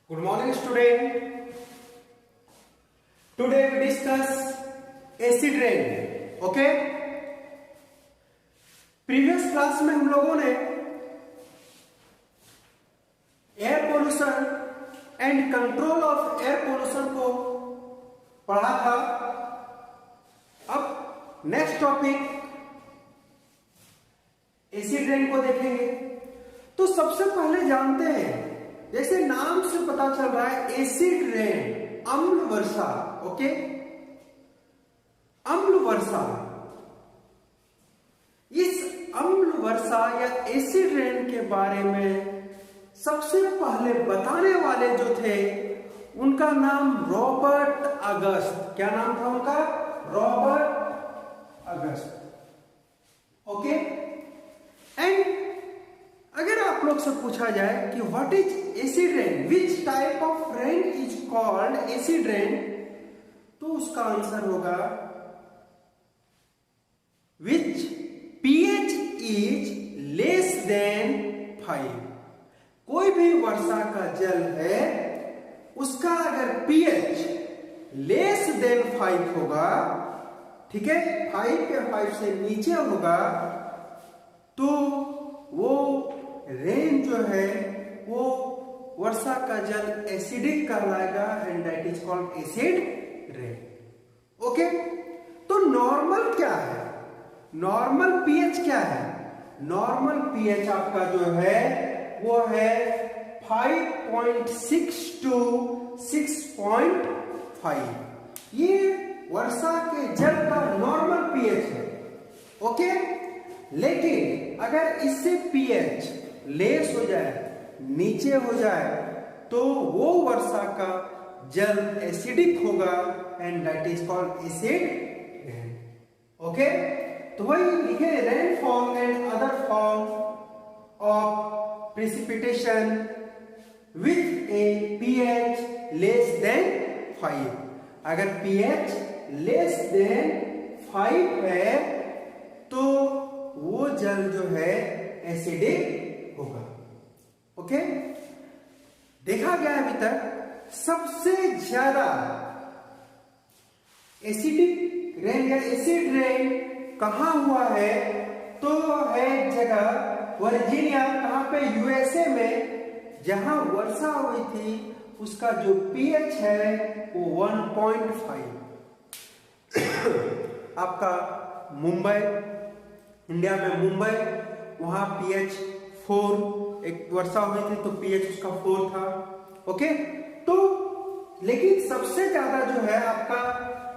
Good morning, student. Today we discuss acid rain. Okay? Previous class में हम लोगों ने air pollution and control of air pollution को पढ़ा था। अब नेक्स्ट टॉपिक एसिड रेन को देखेंगे। तो सबसे पहले जानते हैं, जैसे नाम से पता चल रहा है एसिड रेन, अम्ल वर्षा। ओके, अम्ल वर्षा। इस अम्ल वर्षा या एसिड रेन के बारे में सबसे पहले बताने वाले जो थे उनका नाम रॉबर्ट अगस्त। क्या नाम था उनका? Robert August. ओके, एंड अगर आप लोग से पूछा जाए कि what is acid rain, which type of rain is called acid rain, तो उसका आंसर होगा विच pH इज लेस देन 5। कोई भी वर्षा का जल है उसका अगर pH लेस देन 5 होगा, ठीक है, 5 या 5 से नीचे होगा, तो वो रेन जो है वो वर्षा का जल एसिडिक कहलाएगा and that is called acid rain. Okay, तो नॉर्मल क्या है? नॉर्मल पीएच क्या है? नॉर्मल पीएच आपका जो है वो है 5.6 to 6.5। ये वर्षा के जल का नॉर्मल पीएच है। ओके, लेकिन अगर इससे पीएच लेस हो जाए, नीचे हो जाए, तो वो वर्षा का जल एसिडिक होगा and that is called acid rain. Okay, तो वही लिखे rainfall and other form of precipitation with A pH less than 5। अगर पीएच लेस देन 5 है तो वो जल जो है एसिडिक होगा। ओके, देखा गया अभी तक सबसे ज्यादा एसिडिक रेन या एसिड रेन कहां हुआ है, तो है जगह वर्जीनिया। कहां पे? यूएसए में, जहां वर्षा हुई थी उसका जो पीएच है वो 1.5। आपका मुंबई, इंडिया में मुंबई, वहां पीएच 4, एक वर्षा हुई थी तो पीएच उसका 4 था। ओके, तो लेकिन सबसे ज्यादा जो है आपका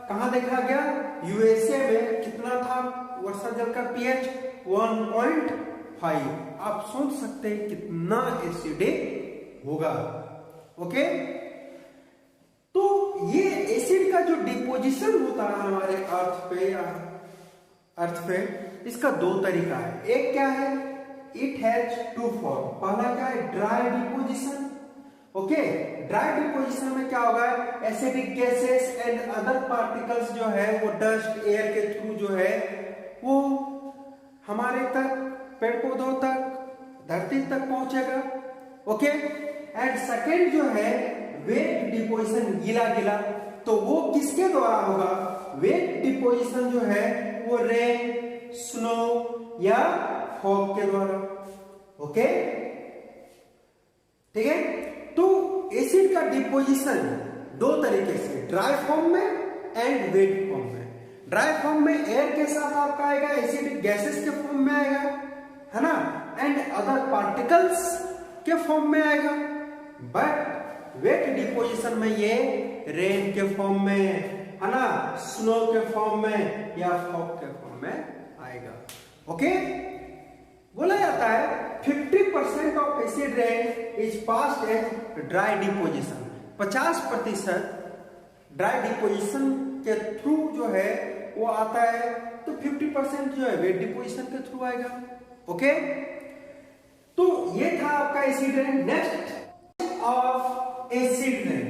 कहां देखा गया? यूएसए में। कितना था वर्षा जल का पीएच? 1.5। आप सोच सकते हैं कितना एसिडिक होगा। ओके, तो ये एसिड का जो डिपोजिशन होता है हमारे अर्थ पे या अर्थ पे, इसका दो तरीका है। एक क्या है? It has two form. पहला क्या है? Dry deposition. Okay, dry deposition में क्या होगा? Acidic gases and other particles जो है वो डस्ट एयर के थ्रू जो है वो हमारे तक, पेड़ पौधों तक, धरती तक पहुंचेगा। ओके, एंड सेकेंड जो है वेट डिपोजिशन, गीला गीला, तो वो किसके द्वारा होगा? वेट डिपोजिशन जो है वो रेन, स्नो या फॉग के द्वारा। ओके, ठीक है। तो एसिड का डिपोजिशन दो तरीके से, ड्राई फॉर्म में एंड वेट फॉर्म में। ड्राई फॉर्म में एयर के साथ आपका आएगा, एसिडिक गैसेस के फॉर्म में आएगा, है ना, एंड अदर पार्टिकल्स के फॉर्म में आएगा। बट वेट डिपोजिशन में ये रेन के फॉर्म में, है ना, स्नो के फॉर्म में या फॉग के फॉर्म में आएगा। ओके, बोला जाता है 50% of acid rain is passed as dry deposition. 50% dry deposition के थ्रू जो है वो आता है, तो 50% जो है वेट डिपोजिशन के थ्रू आएगा। ओके, तो ये था आपका acid rain. Next of acid rain,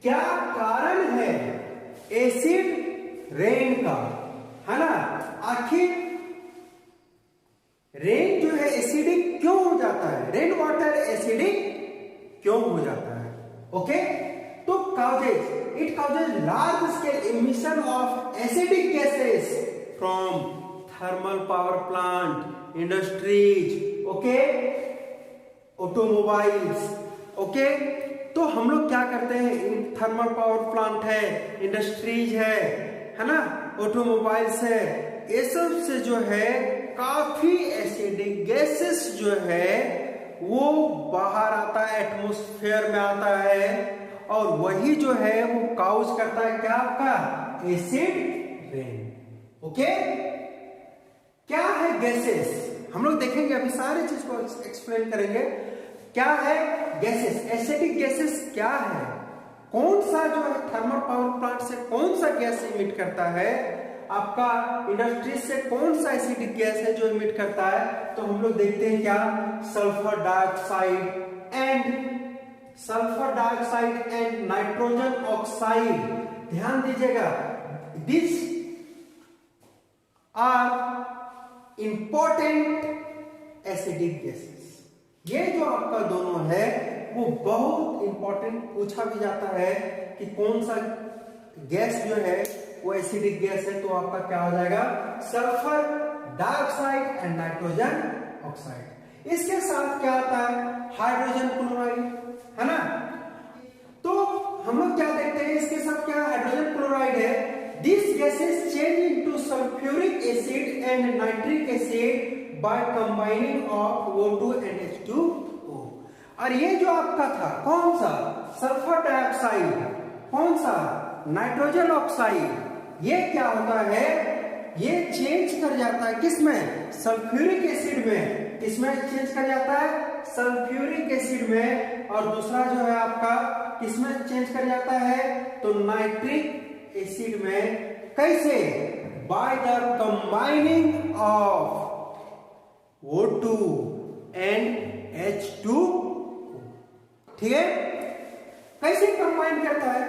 क्या कारण है एसिड रेन का, है ना? आखिर रेन जो है एसिडिक क्यों हो जाता है? रेन वाटर एसिडिक क्यों हो जाता है? ओके, तो causes, it causes large scale emission of acidic gases from thermal power plant, industries, okay, automobiles, okay. तो हम लोग क्या करते हैं, थर्मल पावर प्लांट है, इंडस्ट्रीज है ना, ऑटोमोबाइल्स है, ये सब से जो है काफी एसिडिक गैसेस जो है वो बाहर आता है, एटमॉस्फेयर में आता है, और वही जो है वो काउज करता है क्या, आपका एसिड रेन। ओके, क्या है गैसेस, हम लोग देखेंगे अभी, सारे चीज को एक्सप्लेन करेंगे। क्या है गैसेस, एसिडिक गैसेस क्या है, कौन सा जो है थर्मल पावर प्लांट से कौन सा गैस इमिट करता है, आपका इंडस्ट्री से कौन सा एसिडिक गैस है जो इमिट करता है। तो हम लोग देखते हैं क्या, sulphur dioxide and nitrogen oxide. ध्यान दीजिएगा, this are important acidic gases. ये जो आपका दोनों है वो बहुत इंपॉर्टेंट, पूछा भी जाता है कि कौन सा गैस जो है वो एसिडिक गैस है, तो आपका क्या हो जाएगा, sulphur dioxide and nitrogen oxide. इसके साथ क्या आता है, हाइड्रोजन क्लोराइड, है ना। तो हम लोग क्या देखते हैं, इसके साथ क्या हाइड्रोजन क्लोराइड है। This gases change into sulphuric acid and nitric acid by combining of O2 and H2O। और ये जो आपका था कौन सा, सल्फर डाइऑक्साइड, कौन सा, नाइट्रोजन ऑक्साइड, ये क्या होता है, ये चेंज कर जाता है किसमें, सल्फ्यूरिक एसिड में। किसमें चेंज कर जाता है, सल्फ्यूरिक एसिड में। और दूसरा जो है आपका किसमें चेंज कर जाता है, तो नाइट्रिक एसिड में। कैसे, by the combining of O2 and H2। ठीक है, कैसे कंबाइन करता है,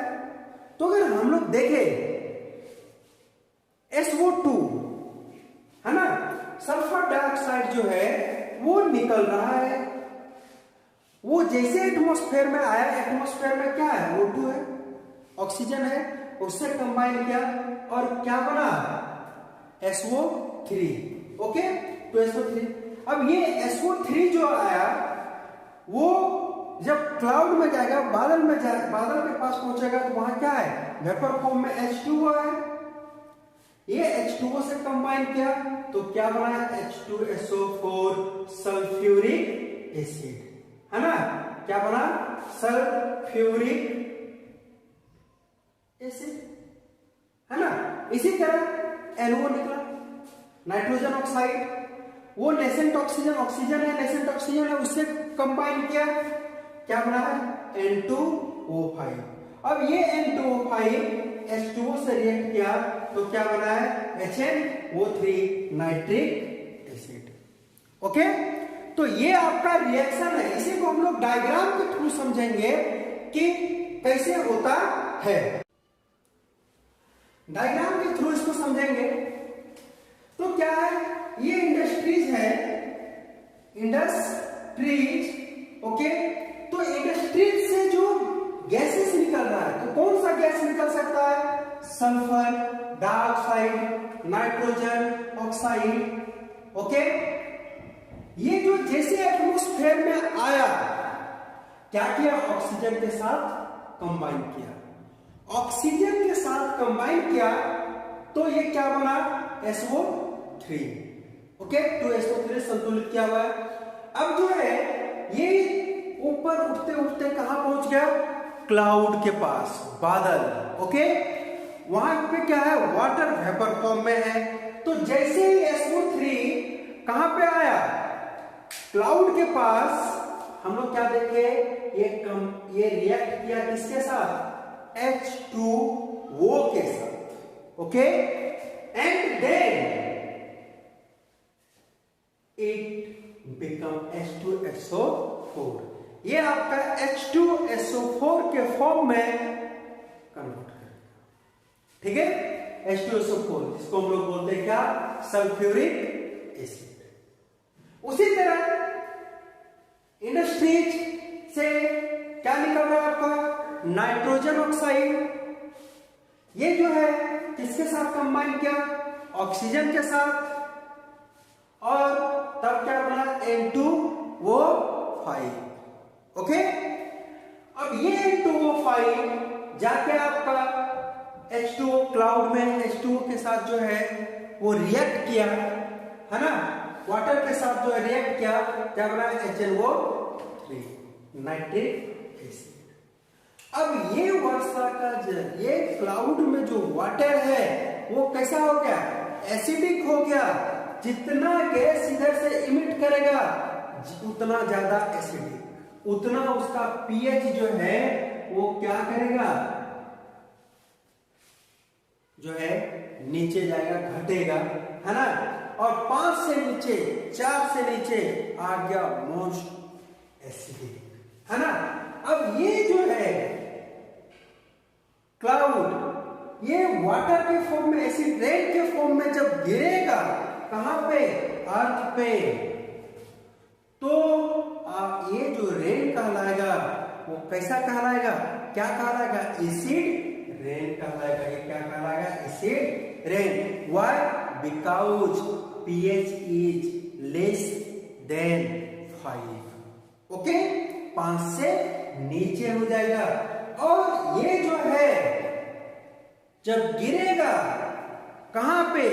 तो अगर हम लोग देखें SO2 है ना, सल्फर डाइऑक्साइड जो है वो निकल रहा है, वो जैसे एटमॉस्फेयर में आया, एटमॉस्फेयर में क्या है, O2 है, ऑक्सीजन है, उससे कंबाइन किया और क्या बना, SO3। ओके, तो SO3। अब ये SO3 जो आया वो जब क्लाउड में जाएगा, बादल में जाएगा, बादल के पास पहुंचेगा, तो वहां क्या है, वेपर फॉर्म में H2O है। ये H2O से कंबाइन किया तो क्या बना, H2SO4 सल्फ्यूरिक एसिड, है ना, क्या बना, सल्फ्यूरिक एसिड, है ना। इसी तरह NO निकला, नाइट्रोजन ऑक्साइड, वो नेसेंट ऑक्सीजन, ऑक्सीजन है, नेसेंट ऑक्सीजन है, उससे कंबाइन किया, क्या बना है, N2O5। अब ये N2O5 H2O से रिएक्ट किया तो क्या बना है, HNO3 नाइट्रिक एसिड। ओके, तो ये आपका रिएक्शन है, इसी को हम लोग डायग्राम के थ्रू समझेंगे कि कैसे होता है। डायग्राम के थ्रू इसको समझेंगे। तो क्या है, ये इंडस्ट्रीज है, इंडस्ट्रीज, ओके। तो इंडस्ट्रीज से जो गैसेस निकल रहा है, तो कौन सा गैस निकल सकता है, sulphur dioxide, nitrogen oxide. Okay, ये जो जैसे एटमॉस्फेयर में आया, क्या किया, ऑक्सीजन के साथ कंबाइन किया, ऑक्सीजन के साथ कंबाइन किया तो ये क्या बना, SO3। ओके, तो SO3 संतुलित किया हुआ है। अब जो है ये ऊपर उठते उठते कहां पहुंच गया, क्लाउड के पास, बादल। ओके, वहां पे क्या है, वाटर वेपर फॉर्म में है। तो जैसे ही SO3 कहां पे आया, क्लाउड के पास, हम लोग क्या देखे, ये रिएक्ट किया किसके साथ, H2O के साथ। Okay, and then it become H2SO4। ये आपका H2SO4 के फॉर्म में कन्वर्ट करेगा। ठीक है, H2SO4, जिसको हम लोग बोलते हैं क्या, सल्फ्यूरिक एसिड। उसी तरह इंडस्ट्रीज से क्या निकल रहा है आपका, नाइट्रोजन ऑक्साइड, ये जो है किसके साथ कंबाइन किया, ऑक्सीजन के साथ, और तब क्या बना N2O5। ओके, अब ये N2O5 जाके आपका H2O क्लाउड में H2O के साथ जो है वो रिएक्ट किया, है ना, वाटर के साथ जो है रिएक्ट किया, क्या बना HNO3 नाइट्रिक एसिड। अब ये वर्षा का जल, ये क्लाउड में जो वाटर है वो कैसा हो गया, एसिडिक हो गया। जितना गैस इधर से इमिट करेगा उतना ज्यादा एसिडिक, उतना उसका पीएच जो है वो क्या करेगा, जो है नीचे जाएगा, घटेगा, है ना। और 5 से नीचे, 4 से नीचे आ गया मोस्ट एसिडिक, है ना। अब ये जो है क्लाउड, ये वाटर के फॉर्म में, एसिड रेन के फॉर्म में जब गिरेगा, कहां पे, अर्थ पे, तो ये जो रेन कहलाएगा वो कैसा कहलाएगा, क्या कहलाएगा, एसिड रेन कहलाएगा। ये क्या कहलाएगा, acid rain. Why, because pH is less than 5। Okay, 5 से नीचे हो जाएगा। और ये जो है जब गिरेगा कहां पे,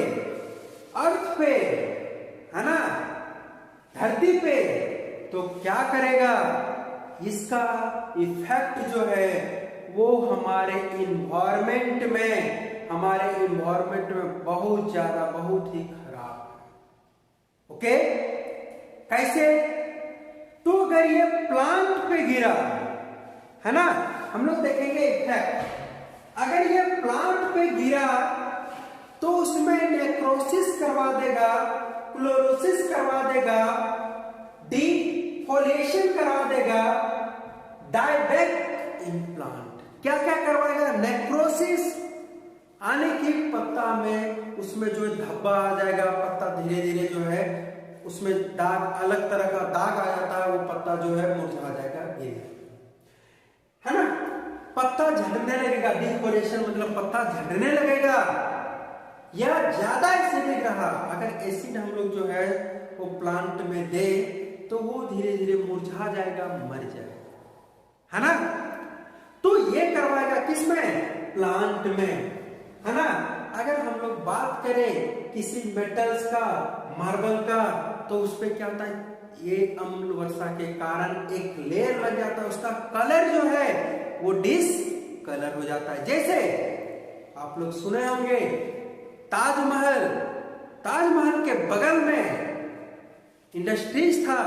अर्थ पे, है ना, धरती पे, तो क्या करेगा, इसका इफेक्ट जो है वो हमारे इन्वायरमेंट में, बहुत ज्यादा, बहुत ही खराब है। ओके, कैसे, तो अगर ये प्लांट पे गिरा, है ना, हम लोग देखेंगे इफेक्ट। अगर ये प्लांट पे गिरा तो उसमें नेक्रोसिस करवा देगा, क्लोरोसिस करवा देगा, डिफोलिएशन करवा देगा, डायबैक इन प्लांट। क्या क्या करवाएगा, नेक्रोसिस आने की, पत्ता में उसमें जो धब्बा आ जाएगा, पत्ता धीरे धीरे जो है उसमें दाग, अलग तरह का दाग आ जाता है, वो पत्ता जो है मुरझा जाएगा, है ना। पत्ता झड़ने लगेगा, डिफोलिएशन मतलब पत्ता झड़ने लगेगा, या ज्यादा एसिडिक रहा, अगर एसिड हम लोग जो है वो प्लांट में दे तो वो धीरे धीरे मुरझा जाएगा, मर जाएगा, है ना। तो ये करवाएगा किसमें, प्लांट में, है ना। अगर हम लोग बात करें किसी मेटल्स का, मार्बल का, तो उस पे क्या होता है, ये अम्ल वर्षा के कारण एक लेयर लग जाता है, उसका कलर जो है वो डिसकलर हो जाता है। जैसे आप लोग सुने होंगे ताजमहल, ताजमहल के बगल में इंडस्ट्रीज था,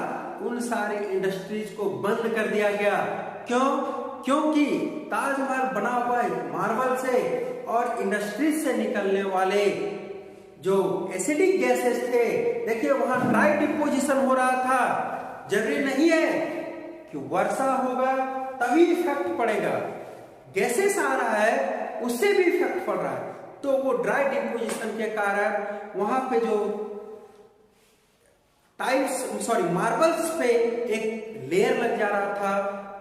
उन सारे इंडस्ट्रीज को बंद कर दिया गया। क्यों, क्योंकि ताजमहल बना हुआ है मार्बल से, और इंडस्ट्रीज से निकलने वाले जो एसिडिक गैसेस थे, देखिए वहां ड्राई डिपोजिशन हो रहा था। जरूरी नहीं है कि वर्षा होगा तभी इफेक्ट पड़ेगा, गैसेस आ रहा है उससे भी इफेक्ट पड़ रहा है। तो वो ड्राई डिपोजिशन के कारण वहां पे जो मार्बल्स पे एक लेयर लग जा रहा था,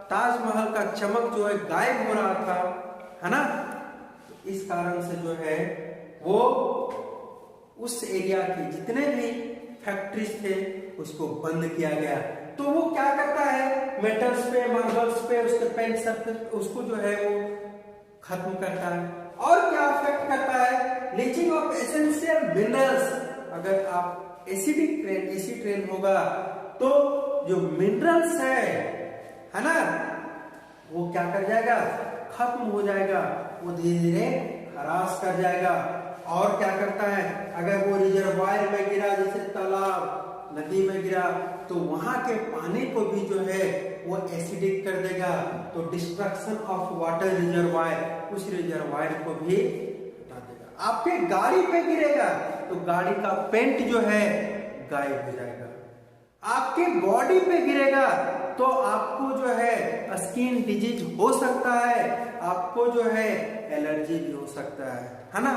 ताजमहल का चमक जो है गायब हो रहा था, है ना। इस कारण से जो है वो उस एरिया के जितने भी फैक्ट्रीज थे उसको बंद किया गया। तो वो क्या करता है, मेटल्स पे, मार्बल्स पे, उसके पेंट सरफेस, उसको जो है वो खत्म करता है। और क्या इफेक्ट करता है, लीचिंग ऑफ एसेंशियल मिनरल्स। अगर आप एसिडिक रेन, एसिड रेन होगा तो जो मिनरल्स है ना, वो क्या कर जाएगा, खत्म हो जाएगा, वो धीरे धीरे ह्रास कर जाएगा। और क्या करता है, अगर वो रिजर्वायर में गिरा, जैसे तालाब, नदी में गिरा, तो वहां के पानी को भी जो है वो एसिडिक कर देगा। तो डिस्ट्रक्शन ऑफ वाटर रिजर्वायर, उस रिजर्वायर को भी हटा देगा। आपके गाड़ी पे गिरेगा तो गाड़ी का पेंट जो है गायब हो जाएगा। आपके बॉडी पे गिरेगा तो आपको जो है स्किन डिजीज हो सकता है, आपको जो है एलर्जी भी हो सकता है ना।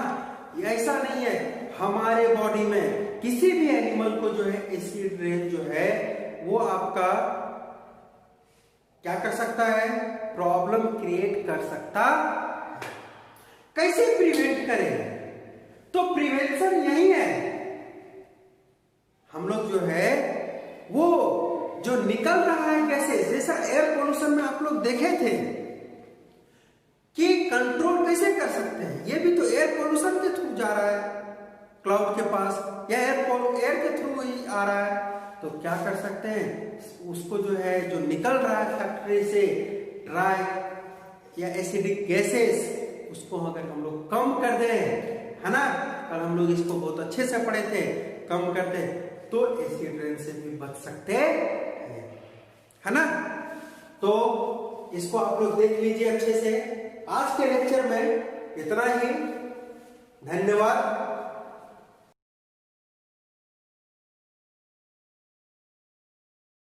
ऐसा नहीं है, हमारे बॉडी में किसी भी एनिमल को जो है एसिड रेन जो है वो आपका क्या कर सकता है, प्रॉब्लम क्रिएट प्रिवेंट कर सकता। कैसे प्रिवेंट करें? तो प्रिवेंशन यही है, हम लोग जो है वो जो निकल रहा है गैसेस, जैसा एयर पोल्यूशन में आप लोग देखे थे कि कंट्रोल कैसे कर सकते हैं, ये भी तो एयर पोल्यूशन के थ्रू जा रहा है क्लाउड के पास, या एयर के थ्रू ही आ रहा है। तो क्या कर सकते हैं, उसको जो है जो निकल रहा है फैक्ट्री से ड्राई या एसिडिक गैसेस, उसको अगर हम लोग कम कर दें, है ना, कल हम लोग इसको बहुत अच्छे से पढ़े थे, कम कर दें तो एसिड रेन से भी बच सकते हैं, है ना। तो इसको आप लोग देख लीजिए अच्छे से। आज के लेक्चर में इतना ही, धन्यवाद।